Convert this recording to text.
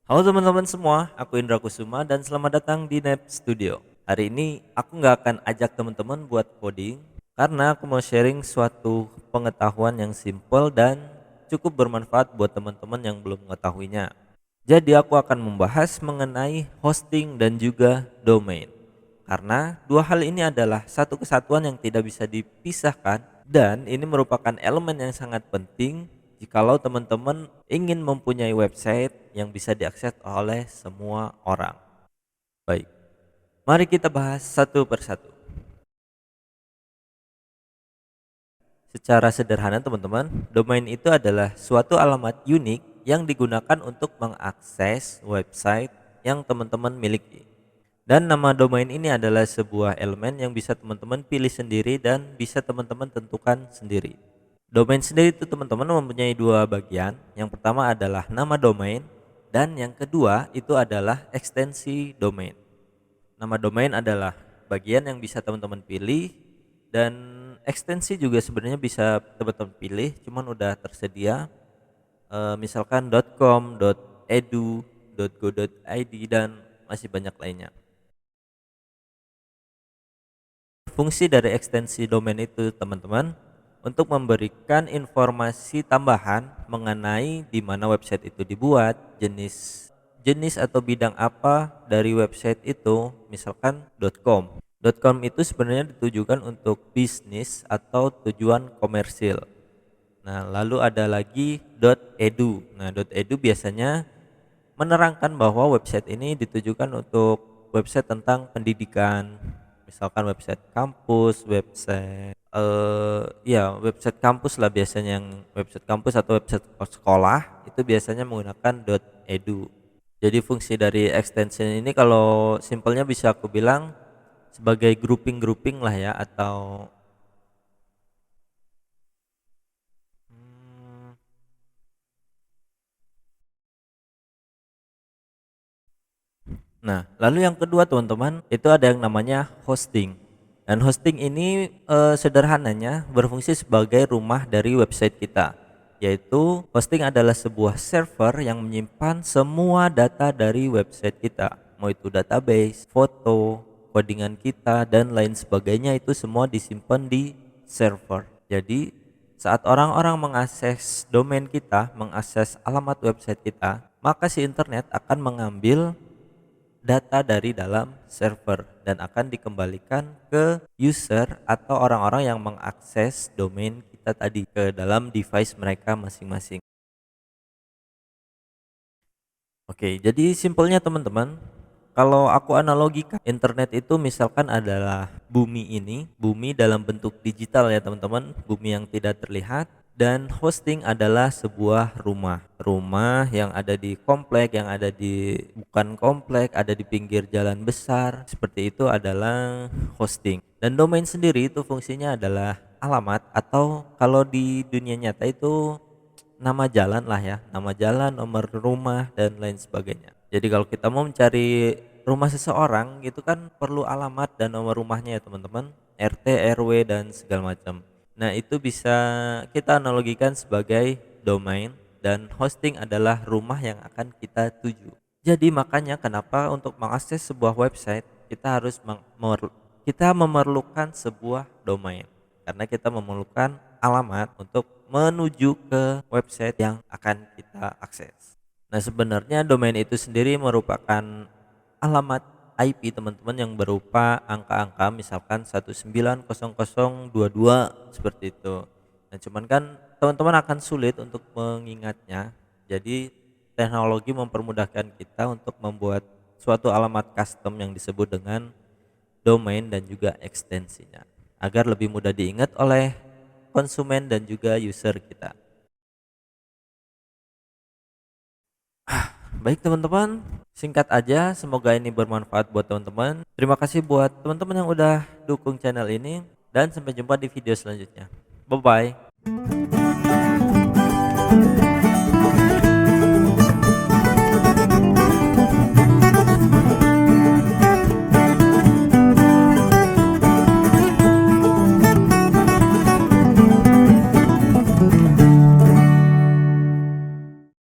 Halo teman-teman semua, aku Indra Kusuma dan selamat datang di Nep Studio. Hari ini aku nggak akan ajak teman-teman buat coding karena aku mau sharing suatu pengetahuan yang simple dan cukup bermanfaat buat teman-teman yang belum mengetahuinya. Jadi aku akan membahas mengenai hosting dan juga domain. Karena dua hal ini adalah satu kesatuan yang tidak bisa dipisahkan dan ini merupakan elemen yang sangat penting jikalau teman-teman ingin mempunyai website yang bisa diakses oleh semua orang. Baik, mari kita bahas satu persatu. Secara sederhana teman-teman, domain itu adalah suatu alamat unik yang digunakan untuk mengakses website yang teman-teman miliki. Dan nama domain ini adalah sebuah elemen yang bisa teman-teman pilih sendiri dan bisa teman-teman tentukan sendiri. Domain sendiri itu teman-teman mempunyai dua bagian. Yang pertama adalah nama domain dan yang kedua itu adalah ekstensi domain. Nama domain adalah bagian yang bisa teman-teman pilih dan ekstensi juga sebenarnya bisa teman-teman pilih, cuman udah tersedia misalkan .com, .edu, .go.id dan masih banyak lainnya. Fungsi dari ekstensi domain itu teman-teman untuk memberikan informasi tambahan mengenai di mana website itu dibuat, jenis jenis atau bidang apa dari website itu, misalkan .com. .com itu sebenarnya ditujukan untuk bisnis atau tujuan komersil. Nah, lalu ada lagi .edu. Nah, .edu biasanya menerangkan bahwa website ini ditujukan untuk website tentang pendidikan, misalkan website kampus, website ya website kampus lah biasanya, yang website kampus atau website sekolah itu biasanya menggunakan .edu. Jadi fungsi dari extension ini kalau simpelnya bisa aku bilang sebagai grouping-grouping lah ya, atau nah, lalu yang kedua teman-teman, itu ada yang namanya hosting. Dan hosting ini sederhananya berfungsi sebagai rumah dari website kita. Yaitu hosting adalah sebuah server yang menyimpan semua data dari website kita. Mau itu database, foto, codingan kita dan lain sebagainya, itu semua disimpan di server. Jadi saat orang-orang mengakses domain kita, mengakses alamat website kita, maka si internet akan mengambil data dari dalam server dan akan dikembalikan ke user atau orang-orang yang mengakses domain kita tadi ke dalam device mereka masing-masing. Oke, jadi simpelnya teman-teman, kalau aku analogikan internet itu misalkan adalah bumi ini, bumi dalam bentuk digital ya teman-teman, bumi yang tidak terlihat, dan hosting adalah sebuah rumah. Rumah yang ada di komplek, yang ada di bukan komplek, ada di pinggir jalan besar. Seperti itu adalah hosting. Dan domain sendiri itu fungsinya adalah alamat, atau kalau di dunia nyata itu nama jalan lah ya, nama jalan, nomor rumah dan lain sebagainya. Jadi kalau kita mau mencari rumah seseorang gitu kan perlu alamat dan nomor rumahnya ya teman-teman, RT, RW dan segala macam. Nah, itu bisa kita analogikan sebagai domain dan hosting adalah rumah yang akan kita tuju. Jadi makanya kenapa untuk mengakses sebuah website kita harus kita memerlukan sebuah domain, karena kita memerlukan alamat untuk menuju ke website yang akan kita akses. Nah, sebenarnya domain itu sendiri merupakan alamat IP teman-teman yang berupa angka-angka, misalkan 190.022 seperti itu. Nah, cuman kan teman-teman akan sulit untuk mengingatnya. Jadi teknologi mempermudahkan kita untuk membuat suatu alamat custom yang disebut dengan domain dan juga ekstensinya agar lebih mudah diingat oleh konsumen dan juga user kita. Baik teman-teman, singkat aja, semoga ini bermanfaat buat teman-teman. Terima kasih buat teman-teman yang udah dukung channel ini dan sampai jumpa di video selanjutnya. Bye bye.